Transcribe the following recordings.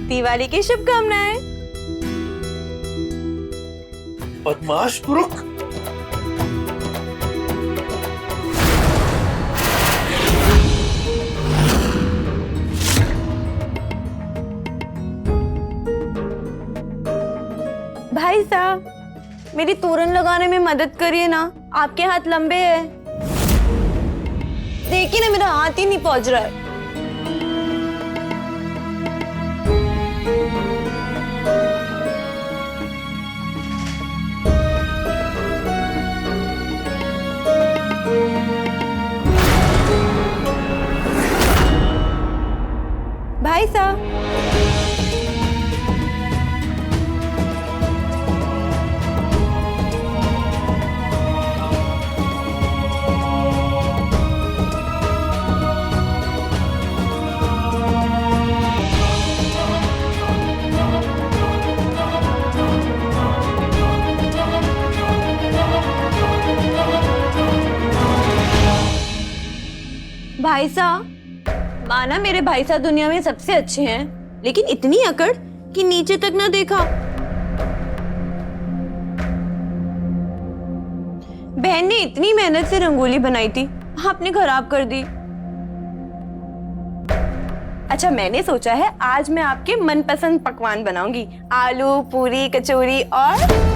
दिवाली की शुभकामनाएं। बदमाश रुक। भाई साहब, मेरी तोरण लगाने में मदद करिए ना, आपके हाथ लंबे हैं। देखिए ना, मेरा हाथ ही नहीं पहुंच रहा है। भाई साहब, भाई साहब, माना मेरे भाई साहब दुनिया में सबसे अच्छे हैं, लेकिन इतनी अकड़ कि नीचे तक ना देखा। बहन ने इतनी मेहनत से रंगोली बनाई थी, आपने खराब कर दी। अच्छा, मैंने सोचा है आज मैं आपके मनपसंद पकवान बनाऊंगी, आलू पूरी कचौरी और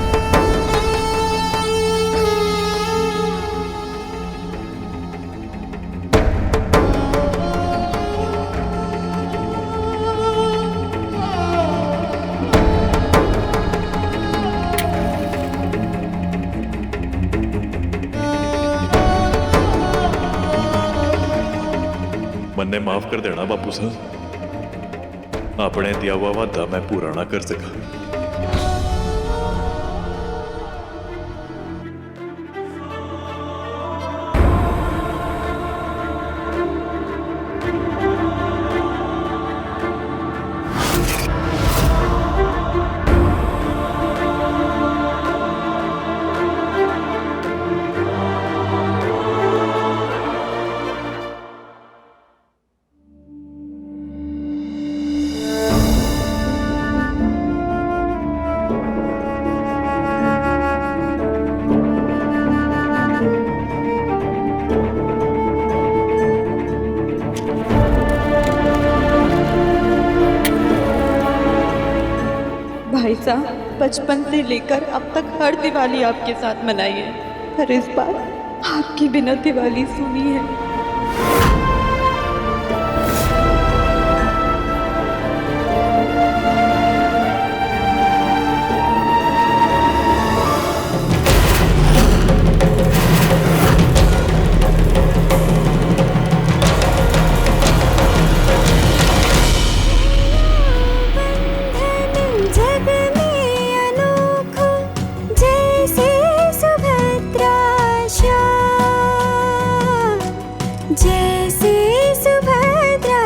मन्ने माफ कर देना बापू साहब, अपने दिया हुआ वादा मैं पूरा ना कर सका। भाई साहब, बचपन से लेकर अब तक हर दिवाली आपके साथ मनाई है, पर इस बार आपकी बिना दिवाली सुनी है। जैसे सुभद्रा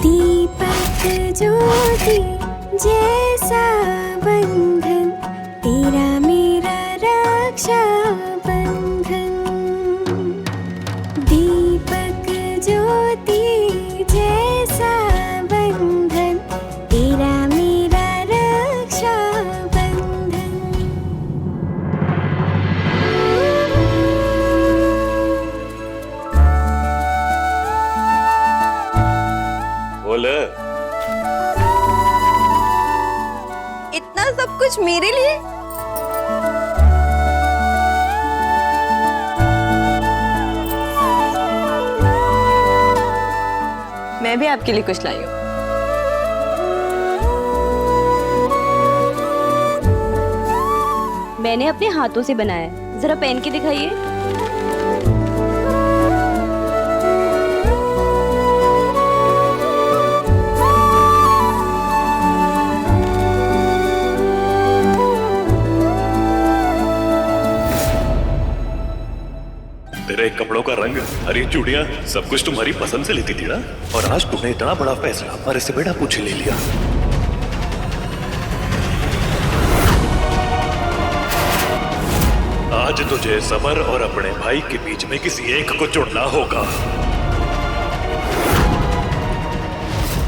दीपक ज्योति जैसा बंधन, तेरा मेरा रक्षा बंधन। दीपक ज्योति जैसा बंधन, तेरा मेरा रक्षा बंधन। बोले इतना सब कुछ मेरे लिए? मैं भी आपके लिए कुछ लाई हूँ। मैंने अपने हाथों से बनाया है, जरा पहन के दिखाइए। तेरे कपड़ों का रंग, हरी चूड़ियां, सब कुछ तुम्हारी पसंद से लेती थी ना, और आज तुमने इतना बड़ा फैसला हमारे से बेटा पूछे ले लिया। आज तुझे समर और अपने भाई के बीच में किसी एक को चुनना होगा।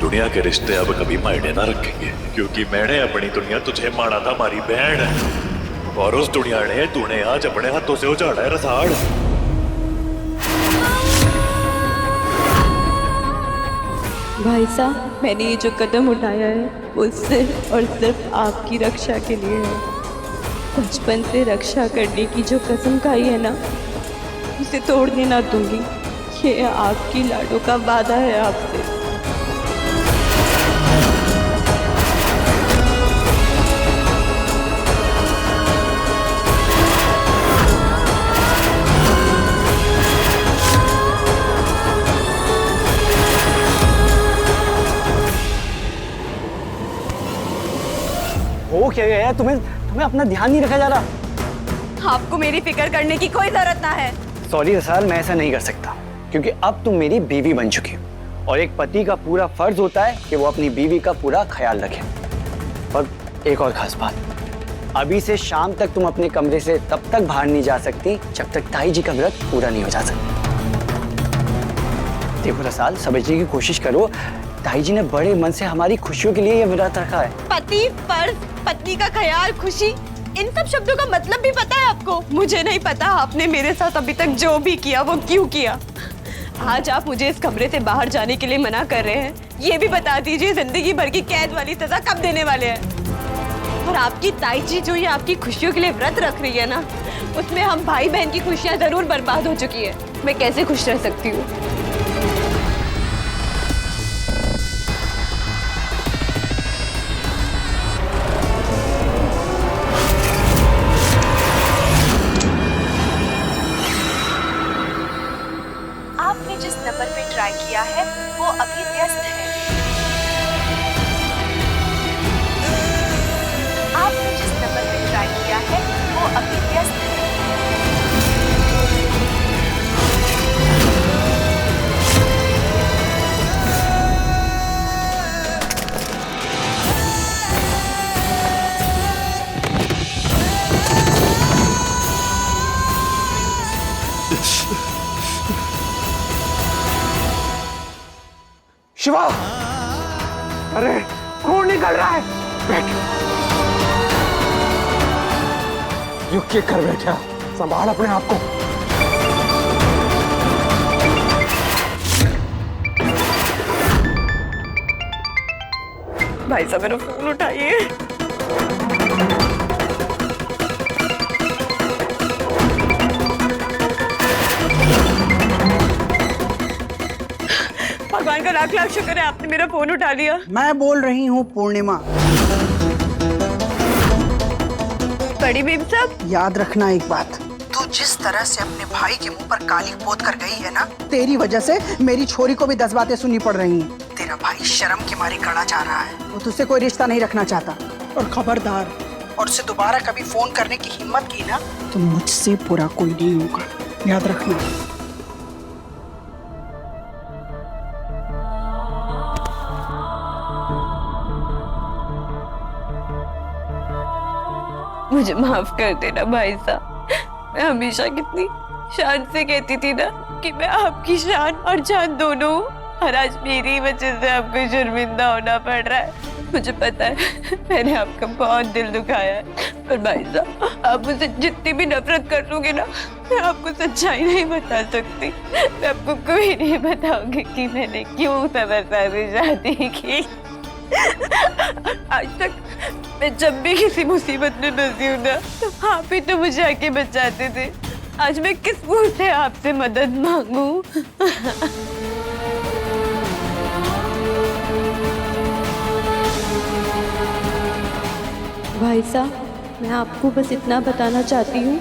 दुनिया के रिश्ते अब कभी मायने ना रखेंगे, क्योंकि मैंने अपनी दुनिया तुझे माना था हमारी बहन, और उस दुनिया ने तूने आज अपने हाथों से उजाड़ा है रसाड़। भाई साहब, मैंने ये जो कदम उठाया है वो सिर्फ और सिर्फ आपकी रक्षा के लिए है। बचपन से रक्षा करने की जो कसम खाई है ना, उसे तोड़ने ना दूंगी। ये आपकी लाडो का वादा है आपसे। हो क्या गया? तुम्हें अपना ध्यान नहीं रखा जा रहा। आपको मेरी फिक्र करने की कोई जरूरत ना है। सॉरी रसाल, मैं ऐसा नहीं कर सकता, क्योंकि अब तुम मेरी बीवी बन चुकी हो और एक पति का पूरा फर्ज होता है कि वो अपनी बीवी का पूरा ख्याल रखे। और एक और खास बात, अभी से शाम तक तुम अपने कमरे से तब तक बाहर नहीं जा सकती जब तक ताई जी का व्रत पूरा नहीं हो जा सकता। देखो रसाल, समझने की कोशिश करो, ताई जी ने बड़े मन से हमारी खुशियों के लिए ये व्रत रखा है। पति, फर्ज, पत्नी का ख्याल, खुशी, इन सब शब्दों का मतलब भी पता है आपको? मुझे नहीं पता आपने मेरे साथ अभी तक जो भी किया वो क्यों किया। आज आप मुझे इस कमरे से बाहर जाने के लिए मना कर रहे हैं, ये भी बता दीजिए जिंदगी भर की कैद वाली सजा कब देने वाले हैं? और आपकी ताई जी जो ये आपकी खुशियों के लिए व्रत रख रही है ना, उसमें हम भाई बहन की खुशियां जरूर बर्बाद हो चुकी है। मैं कैसे खुश रह सकती हूँ? आपने जिस नंबर पे ट्राई किया है वो अभी व्यस्त है। आपने जिस नंबर पे ट्राई किया है वो अभी व्यस्त है। शिवा, अरे खून निकल रहा है। बैठ, युग के कर बैठा, संभाल अपने आप को। भाई साहब मेरा फोन उठाइए। भगवान का लाख लाख शुक्र है आपने मेरा फोन उठा लिया। मैं बोल रही हूँ पूर्णिमा। बड़ी बीबी साहब, याद रखना एक बात, तू जिस तरह से अपने भाई के मुंह पर काली पोत कर गई है ना, तेरी वजह से मेरी छोरी को भी 10 बातें सुननी पड़ रही हैं। तेरा भाई शर्म के मारे गड़ा जा रहा है, वो तुझसे कोई रिश्ता नहीं रखना चाहता। और खबरदार, और उसे दोबारा कभी फोन करने की हिम्मत की ना, तो मुझसे बुरा कोई नहीं होगा, याद रखना। मुझे माफ कर देना भाई साहब। मैं हमेशा कितनी शान से कहती थी ना कि मैं आपकी शान और जान दोनों हूँ, और आज मेरी वजह से आपको शर्मिंदा होना पड़ रहा है। मुझे पता है मैंने आपका बहुत दिल दुखाया है, पर भाई साहब आप मुझसे जितनी भी नफरत कर लोगे ना, मैं आपको सच्चाई नहीं बता सकती। मैं आपको कोई नहीं बताऊंगी कि मैंने क्यों समरसा से शादी की। आज तक मैं जब भी किसी मुसीबत में फंसी हूँ ना, तो आप ही तो मुझे आके बचाते थे। आज मैं किस मुंह से आपसे मदद मांगू? भाई साहब, मैं आपको बस इतना बताना चाहती हूँ,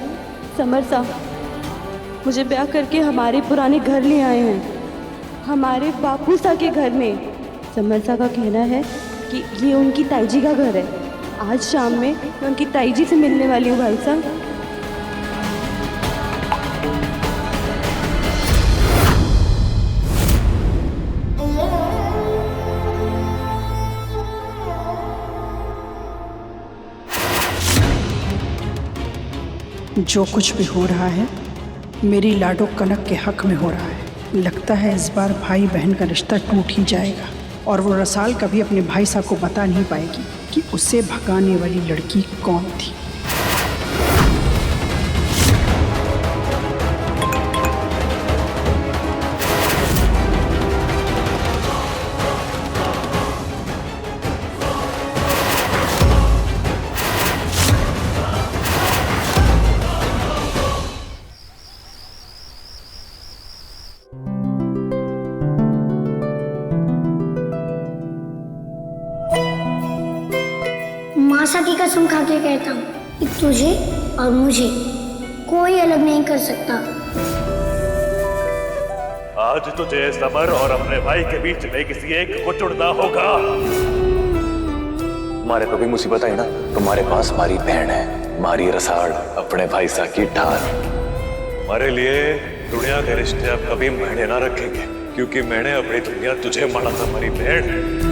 समर साहब मुझे ब्याह करके हमारे पुराने घर ले आए हैं, हमारे बापू सा के घर में। समर सा का कहना है कि ये उनकी ताई जी का घर है। आज शाम में मैं उनकी ताई जी से मिलने वाली हूँ भाई साहब। जो कुछ भी हो रहा है मेरी लाडो कनक के हक में हो रहा है। लगता है इस बार भाई बहन का रिश्ता टूट ही जाएगा। और वो रसाल कभी अपने भाई साहब को बता नहीं पाएगी कि उसे भगाने वाली लड़की कौन थी। मासा की कसम खा के कहता हूँ कि तुझे और मुझे कोई अलग नहीं कर सकता। आज तुझे समर और अपने भाई के बीच में किसी एक को चुनना होगा। हमारे को भी मुसीबत आई ना, तुम्हारे पास हमारी बहन है, हमारी रसाड़, अपने भाई सा की ठार। हमारे लिए दुनिया के रिश्ते अब कभी मायने ना रखेंगे, क्योंकि मैंने अपनी दुनिया तुझे माना था हमारी बहन।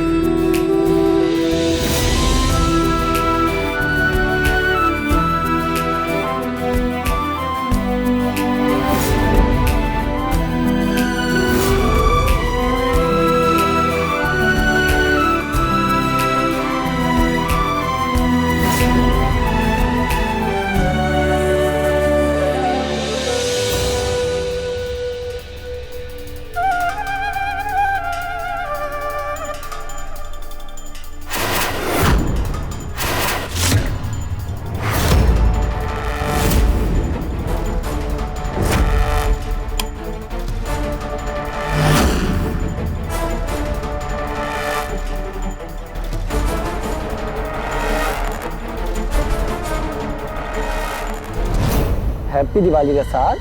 हैप्पी दिवाली रसाल।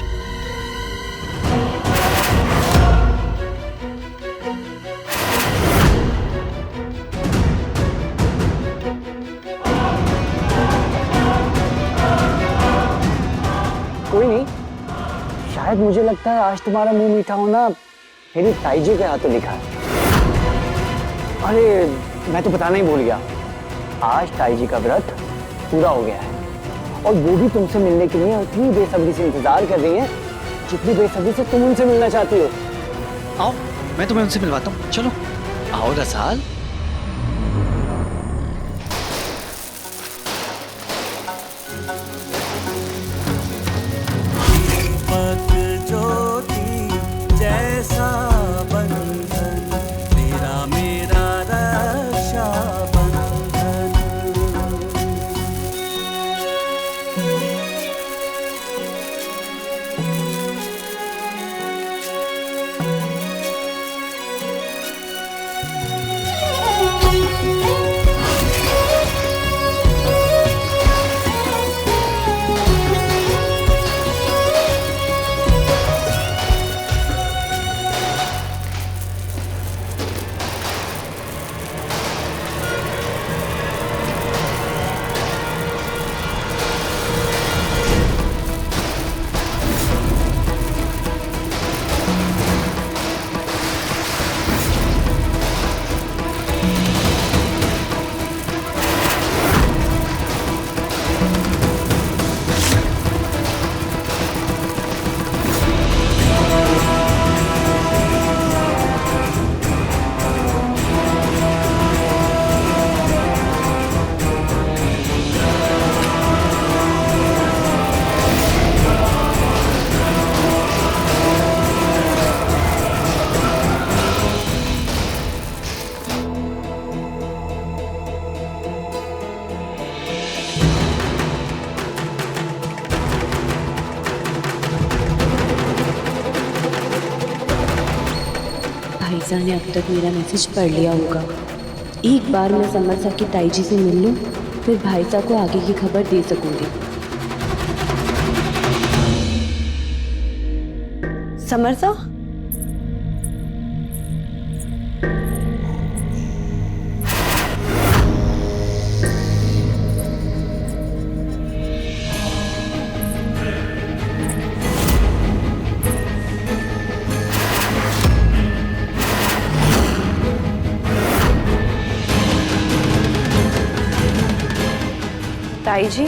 कोई नहीं, शायद मुझे लगता है आज तुम्हारा मुंह मीठा होना मेरी ताई जी के हाथों लिखा है। अरे मैं तो बताना ही भूल गया, आज ताई जी का व्रत पूरा हो गया है और वो भी तुमसे मिलने के लिए इतनी बेसब्री से इंतजार कर रही हैं जितनी बेसब्री से तुम उनसे मिलना चाहती हो। आओ मैं तुम्हें उनसे मिलवाता हूँ, चलो आओ रसाल। जैसा बंधन तेरा मेरा रक्षा बंधन। भाईसा ने अब तक मेरा मैसेज पढ़ लिया होगा। एक बार मैं समरसा की ताई जी से मिल लूँ, फिर भाईसा को आगे की खबर दे सकूंगी। समरसा, ताई जी,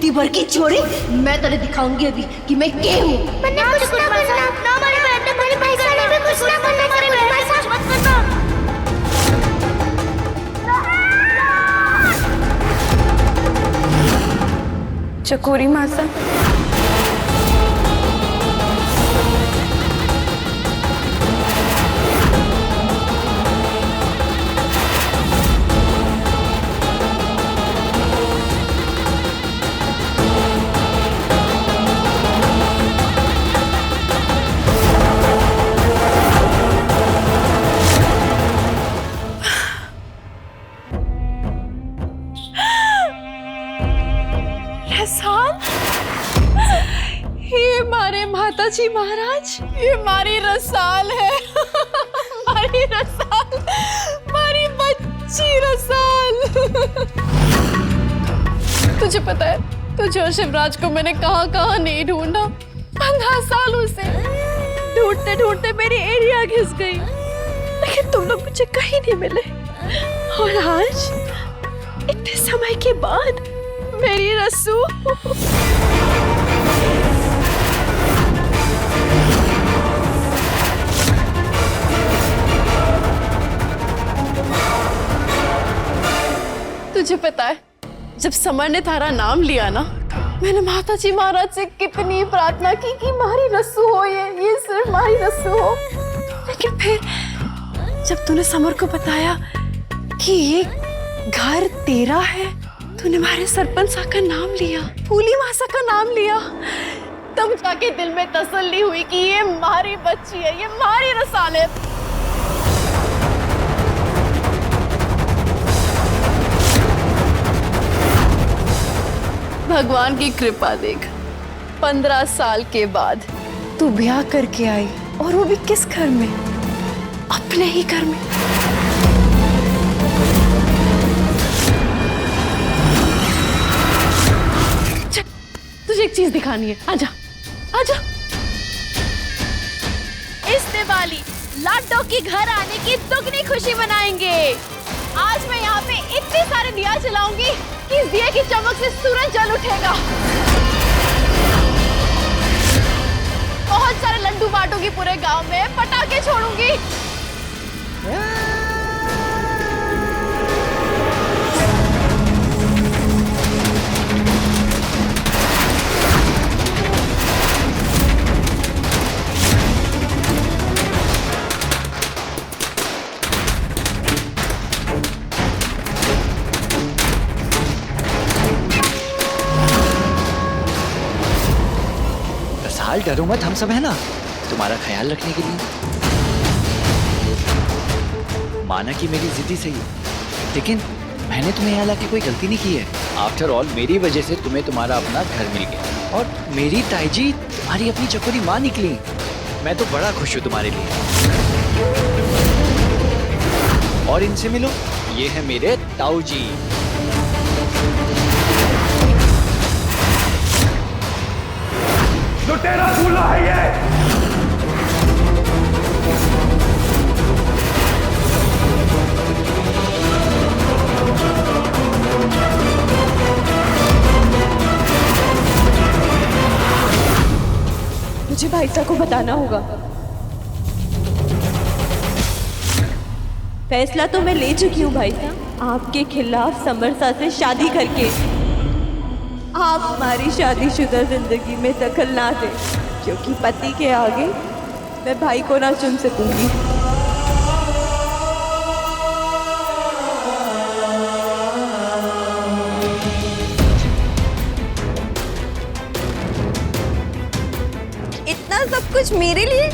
जिंदगी भर की छोड़ी, मैं तेरे दिखाऊंगी अभी कि मैं क्या हूँ। मैंने कुछ ना बोलना, ना मेरे बेटे मेरे भाई का नाम है, कुछ ना बोलना मेरे बेटे साथ मत करना। चकोरी मासा, ये हमारे माताजी महाराज, ये हमारी रसाल है। हमारी रसाल, हमारी बच्ची रसाल। तुझे पता है, तुझे और शिवराज को मैंने कहाँ नहीं ढूंढा। 15 सालों से ढूंढते ढूंढते मेरी एरिया घिस गई, लेकिन तुम लोग मुझे कहीं नहीं मिले। और आज इतने समय के बाद मेरी रस्सू तुझे पता है, जब समर ने तारा नाम लिया ना, मैंने माताजी महाराज से कितनी प्रार्थना की कि मारी रस्सू हो, ये सिर्फ मारी रस्सू हो। लेकिन फिर जब तूने समर को बताया कि ये घर तेरा है, तूने हमारे सरपंच सा का नाम लिया, फूली मासा का नाम लिया, तब जाके दिल में तसल्ली हुई कि ये हमारी बच्ची है, ये हमारी रसाल है। भगवान की कृपा देख, 15 साल के बाद तू ब्याह करके आई, और वो भी किस घर में? अपने ही घर में। चल, तुझे एक चीज दिखानी है, आजा आजा। इस दिवाली लाडो की घर आने की दुगनी खुशी मनाएंगे। आज मैं यहाँ पे इतने सारे दिया जलाऊंगी कि इस दिए की चमक से सूरज जल उठेगा। बहुत सारे लड्डू बांटूंगी पूरे गांव में, पटाखे छोड़ूंगी। रसाल, डरो मत, हम सब है ना तुम्हारा ख्याल रखने के लिए। माना कि मेरी जिद्दी सही है, लेकिन मैंने तुम्हें यहाँ लाके कोई गलती नहीं की है। आफ्टर ऑल मेरी वजह से तुम्हें तुम्हारा अपना घर मिल गया, और मेरी ताईजी तुम्हारी अपनी चकोरी माँ निकली। मैं तो बड़ा खुश हूँ तुम्हारे लिए। और इनसे मिलो, ये है मेरे ताऊ जी। लुटेरा दूल्हा है ये। मुझे भाई साहब को बताना होगा। फैसला तो मैं ले चुकी हूँ भाई साहब, आपके खिलाफ समरसा से शादी करके। आप हमारी शादीशुदा जिंदगी में दखल ना दें, क्योंकि पति के आगे मैं भाई को ना चुन सकूंगी। इतना सब कुछ मेरे लिए?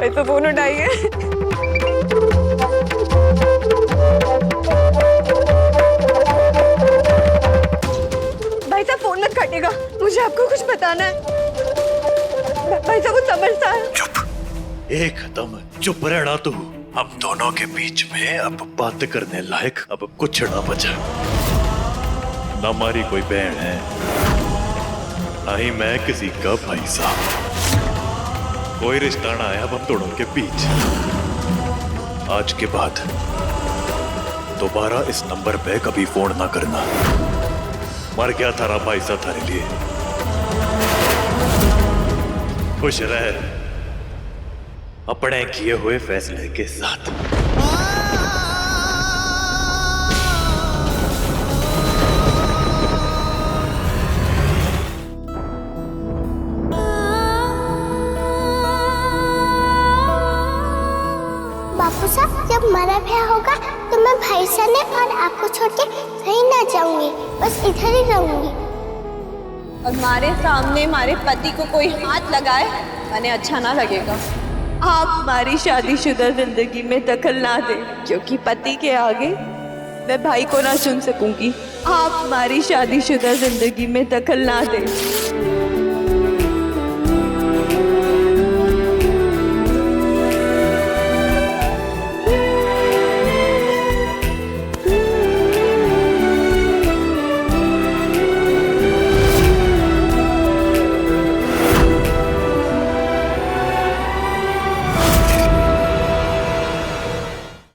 तो फोन उठाइए। भाई साहब फोन मत काटिएगा, मुझे आपको कुछ बताना है। भाई साहब वो समझता है। चुप, एकदम चुप रहना तू। हम दोनों के बीच में अब बात करने लायक अब कुछ ना बचा। ना हमारी कोई बहन है, ना ही मैं किसी का भाई साहब। कोई रिश्ता ना है अब हम दोनों के बीच। आज के बाद दोबारा इस नंबर पे कभी फोन ना करना। मर गया थारा भाई साहब थारे लिए। खुश रह अपने किए हुए फैसले के साथ। बापू साहब जब हमारा ब्याह होगा तो मैं भाई साहब और आपको छोड़ के कहीं ना जाऊंगी, बस इधर ही रहूंगी। हमारे सामने हमारे पति को कोई हाथ लगाए मैंने अच्छा ना लगेगा। आप हमारी शादीशुदा जिंदगी में दखल ना दें, क्योंकि पति के आगे मैं भाई को ना चुन सकूंगी। आप हमारी शादीशुदा जिंदगी में दखल ना दें।